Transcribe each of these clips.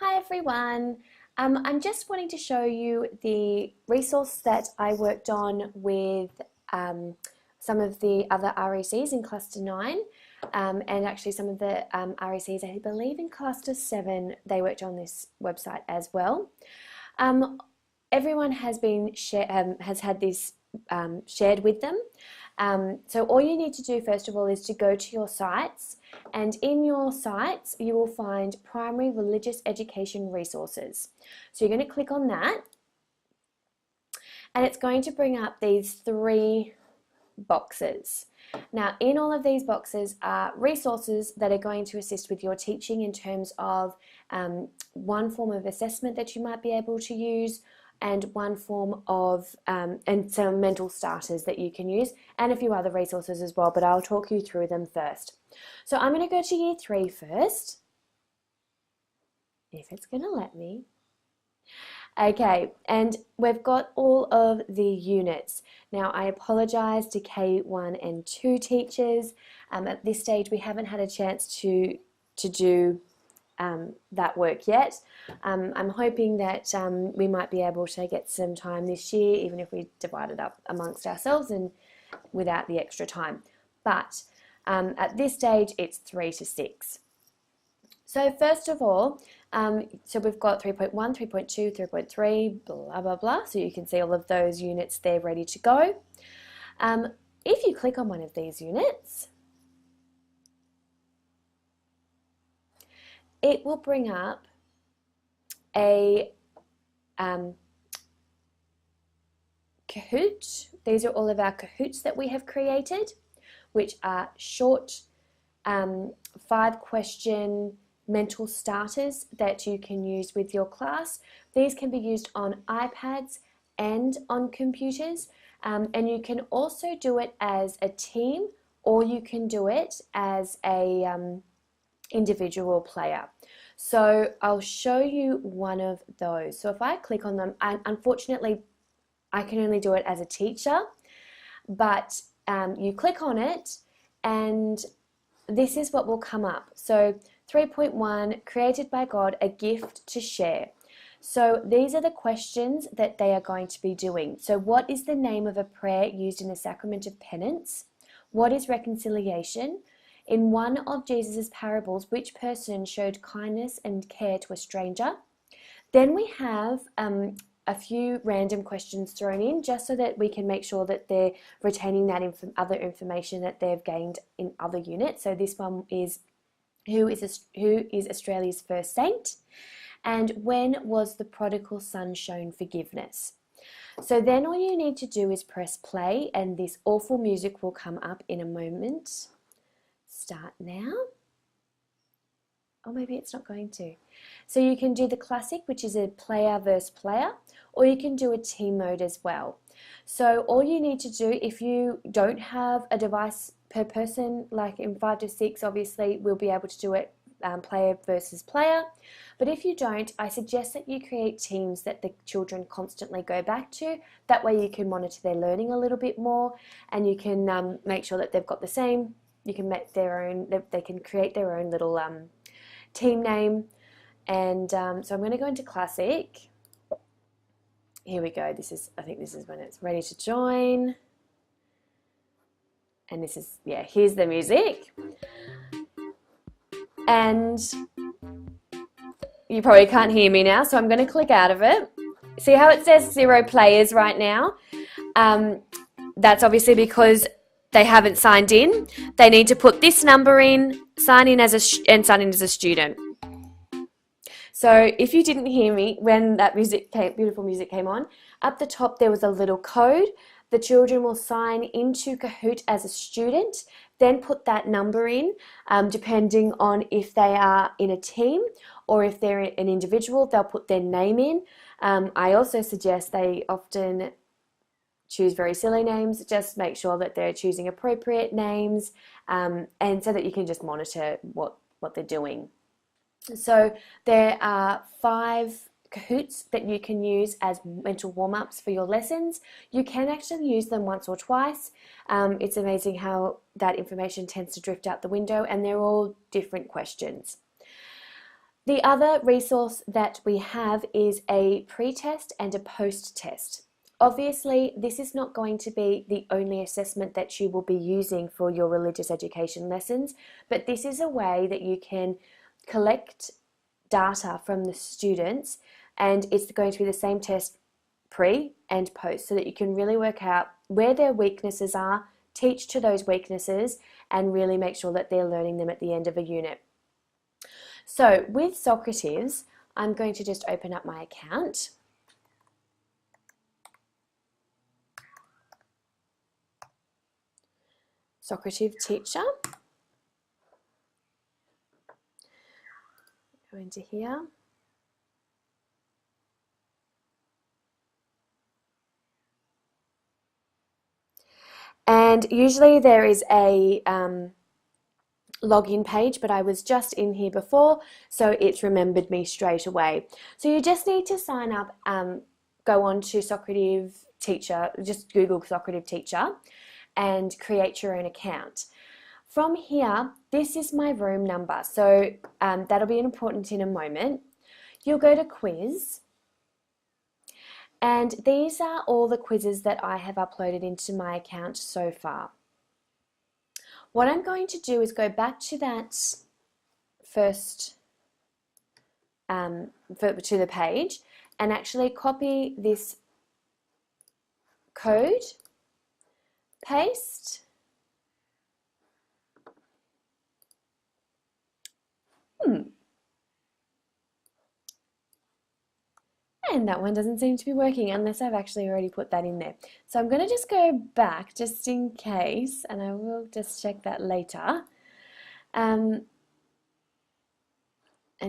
Hi everyone. I'm just wanting to show you the resource that I worked on with some of the other RECs in Cluster 9 and actually some of the RECs I believe in Cluster 7 they worked on this website as well. Everyone has had this shared with them. So all you need to do first of all is to go to your sites, and in your sites you will find primary religious education resources. So you're going to click on that and it's going to bring up these three boxes. Now in all of these boxes are resources that are going to assist with your teaching in terms of one form of assessment that you might be able to use, and one form of, and some mental starters that you can use, and a few other resources as well, but I'll talk you through them first. So I'm going to go to Year 3 first, if it's going to let me. Okay, and we've got all of the units. Now I apologise to K1 and 2 teachers. At this stage we haven't had a chance to do that work yet. I'm hoping that we might be able to get some time this year, even if we divide it up amongst ourselves and without the extra time. But at this stage it's 3 to 6. So first of all, so we've got 3.1, 3.2, 3.3, blah, blah, blah. So you can see all of those units there ready to go. If you click on one of these units, it will bring up a Kahoot. These are all of our Kahoots that we have created, which are short 5-question mental starters that you can use with your class. These can be used on iPads and on computers, and you can also do it as a team, or you can do it as a individual player. So I'll show you one of those. So if I click on them, unfortunately I can only do it as a teacher, but you click on it and this is what will come up. So 3.1, created by God, a gift to share. So these are the questions that they are going to be doing. So what is the name of a prayer used in the sacrament of penance? What is reconciliation? In one of Jesus' parables, which person showed kindness and care to a stranger? Then we have a few random questions thrown in just so that we can make sure that they're retaining that other information that they've gained in other units. So this one is, who is Australia's first saint? And when was the prodigal son shown forgiveness? So then all you need to do is press play, and this awful music will come up in a moment. Start now. Or maybe it's not going to. So you can do the classic, which is a player versus player, or you can do a team mode as well. So all you need to do, if you don't have a device per person, like in 5 to 6, obviously we'll be able to do it player versus player. But if you don't, I suggest that you create teams that the children constantly go back to. That way you can monitor their learning a little bit more, and you can make sure that they've got the same. You can make their own, they can create their own little team name. And so I'm going to go into classic. Here we go. I think this is when it's ready to join. And this is, yeah, here's the music. And you probably can't hear me now, so I'm going to click out of it. See how it says 0 players right now? That's obviously because they haven't signed in. They need to put this number in, sign in as a student. So if you didn't hear me when that beautiful music came on, up the top there was a little code. The children will sign into Kahoot as a student, then put that number in, depending on if they are in a team or if they're an individual, they'll put their name in. I also suggest they often choose very silly names. Just make sure that they're choosing appropriate names, and so that you can just monitor what they're doing. So there are 5 Kahoots that you can use as mental warm-ups for your lessons. You can actually use them once or twice. It's amazing how that information tends to drift out the window, and they're all different questions. The other resource that we have is a pre-test and a post-test. Obviously, this is not going to be the only assessment that you will be using for your religious education lessons, but this is a way that you can collect data from the students, and it's going to be the same test pre and post, so that you can really work out where their weaknesses are, teach to those weaknesses, and really make sure that they're learning them at the end of a unit. So with Socrates, I'm going to just open up my account. Socrates teacher. Go into here. And usually there is a login page, but I was just in here before, so it's remembered me straight away. So you just need to sign up, go on to Socrates teacher, just Google Socrates teacher and create your own account. From here, this is my room number, so that'll be important in a moment. You'll go to quiz, and these are all the quizzes that I have uploaded into my account so far. What I'm going to do is go back to that first, to the page, and actually copy this code, paste, and that one doesn't seem to be working unless I've actually already put that in there. So I'm going to just go back just in case, and I will just check that later. And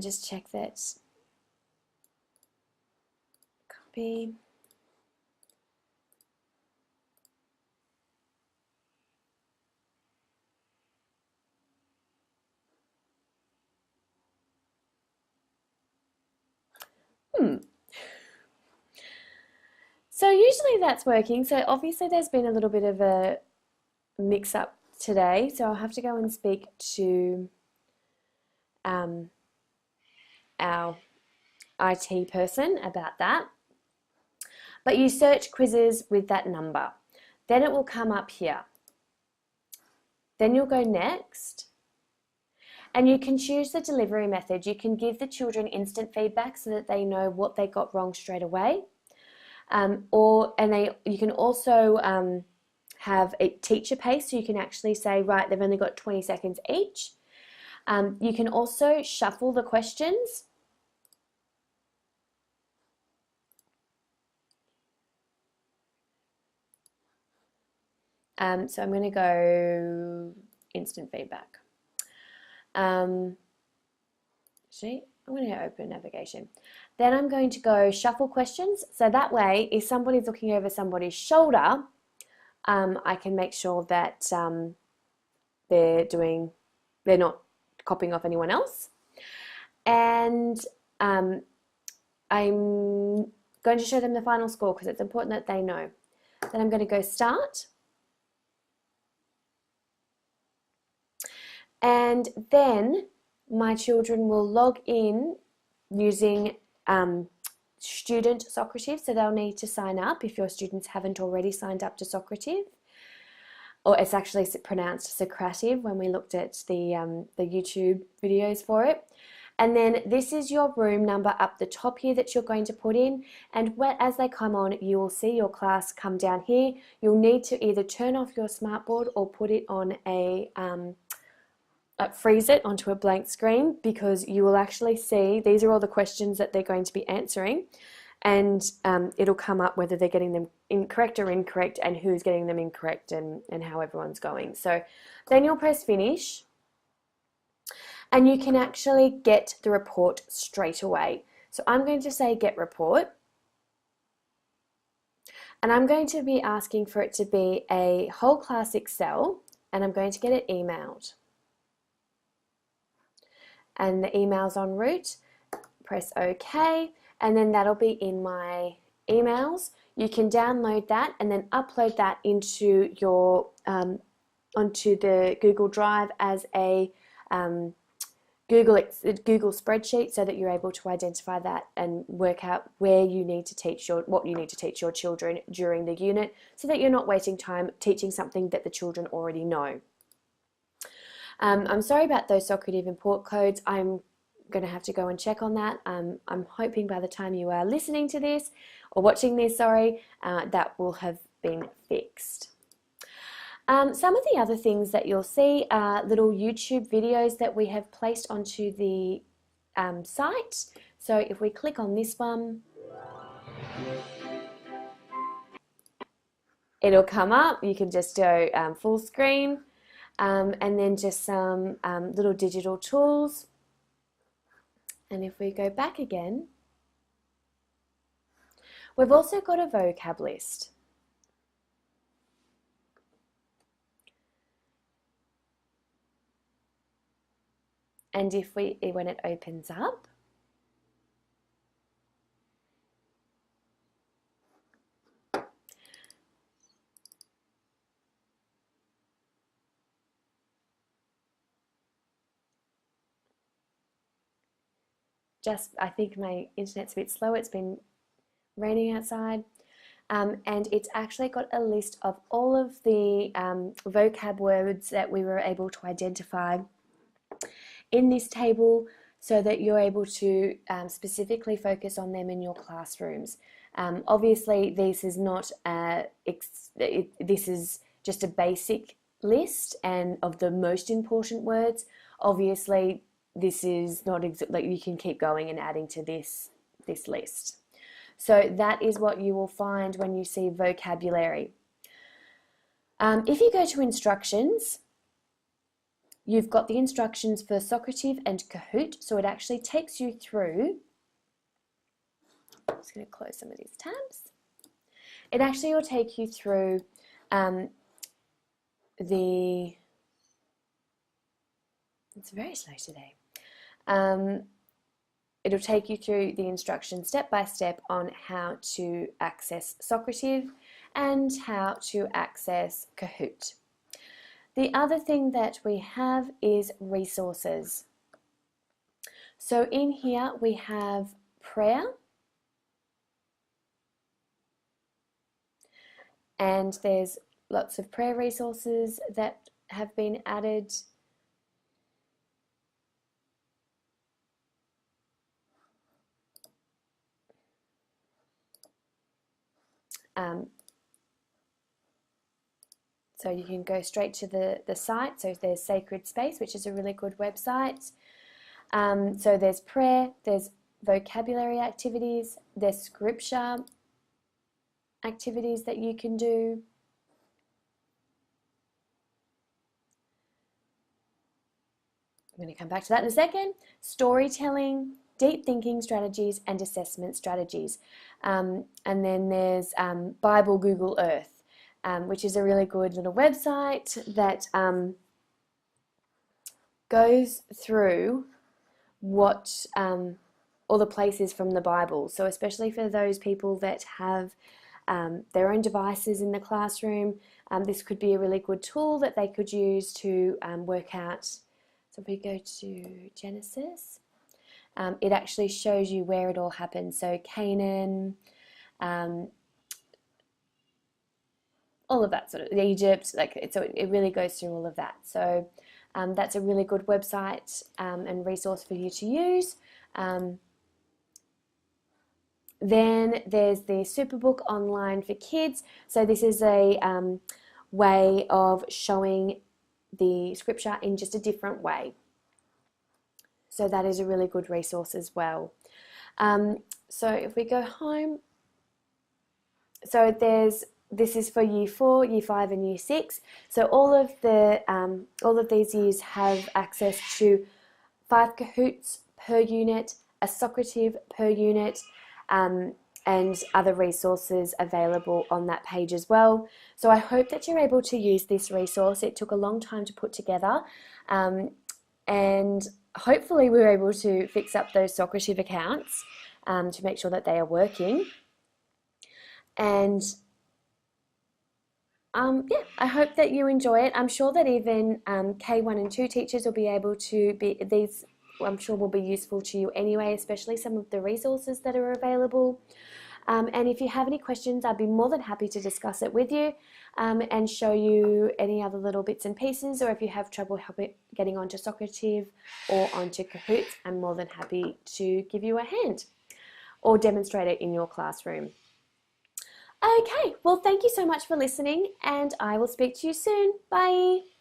just check that. Copy. So usually that's working. So obviously there's been a little bit of a mix-up today. So I'll have to go and speak to our IT person about that. But you search quizzes with that number. Then it will come up here. Then you'll go next. And you can choose the delivery method. You can give the children instant feedback so that they know what they got wrong straight away. You can also have a teacher pace, so you can actually say, right, they've only got 20 seconds each. You can also shuffle the questions. So I'm going to go instant feedback. Actually, I'm going to open navigation. Then I'm going to go shuffle questions. So that way, if somebody's looking over somebody's shoulder, I can make sure that they're not copying off anyone else. And I'm going to show them the final score because it's important that they know. Then I'm going to go start. And then my children will log in using student Socrates, so they'll need to sign up if your students haven't already signed up to Socrates, or it's actually pronounced Socrates when we looked at the YouTube videos for it. And then this is your room number up the top here that you're going to put in, and as they come on, you will see your class come down here. You'll need to either turn off your smartboard or put it on freeze it onto a blank screen, because you will actually see these are all the questions that they're going to be answering, and it'll come up whether they're getting them correct or incorrect, and who's getting them incorrect, and how everyone's going. So then you'll press finish, and you can actually get the report straight away. So I'm going to say get report, and I'm going to be asking for it to be a whole class Excel, and I'm going to get it emailed. And the email's en route, press OK, and then that'll be in my emails. You can download that and then upload that into your onto the Google Drive as a Google spreadsheet so that you're able to identify that and work out where you need to teach what you need to teach your children during the unit, so that you're not wasting time teaching something that the children already know. I'm sorry about those Socrates import codes. I'm going to have to go and check on that. I'm hoping by the time you are listening to this or watching this, that will have been fixed. Some of the other things that you'll see are little YouTube videos that we have placed onto the site. So if we click on this one, it'll come up. You can just go full screen, and then just some little digital tools. And if we go back again, we've also got a vocab list. And when it opens up, I think my internet's a bit slow. It's been raining outside. And it's actually got a list of all of the vocab words that we were able to identify in this table, so that you're able to specifically focus on them in your classrooms. Obviously, this is not this is just a basic list and of the most important words. Obviously, this is not like you can keep going and adding to this list. So that is what you will find when you see vocabulary. If you go to instructions, you've got the instructions for Socrates and Kahoot, so it actually takes you through. I'm just going to close some of these tabs. It actually will take you through it's very slow today. It'll take you through the instructions step by step on how to access Socrates and how to access Kahoot. The other thing that we have is resources. So in here we have prayer, and there's lots of prayer resources that have been added. So you can go straight to the site. So there's Sacred Space, which is a really good website. So there's prayer, there's vocabulary activities, there's scripture activities that you can do. I'm going to come back to that in a second. Storytelling, deep thinking strategies, and assessment strategies. And then there's Bible Google Earth, which is a really good little website that goes through what all the places from the Bible. So especially for those people that have their own devices in the classroom, this could be a really good tool that they could use to work out. So if we go to Genesis, it actually shows you where it all happened. So Canaan, all of that sort of Egypt, so it really goes through all of that. So that's a really good website and resource for you to use. Then there's the Superbook Online for Kids. So this is a way of showing the scripture in just a different way. So that is a really good resource as well. So if we go home, so this is for Year 4, Year 5 and Year 6. So all of these years have access to 5 Cahoots per unit, a Socrates per unit, and other resources available on that page as well. So I hope that you're able to use this resource. It took a long time to put together, and hopefully we were able to fix up those Socrates accounts to make sure that they are working. And yeah, I hope that you enjoy it. I'm sure that even K1 and 2 teachers will be able to these I'm sure will be useful to you anyway, especially some of the resources that are available. And if you have any questions, I'd be more than happy to discuss it with you and show you any other little bits and pieces, or if you have trouble getting onto Socrates or onto Cahoots, I'm more than happy to give you a hand or demonstrate it in your classroom. Okay, well, thank you so much for listening, and I will speak to you soon. Bye.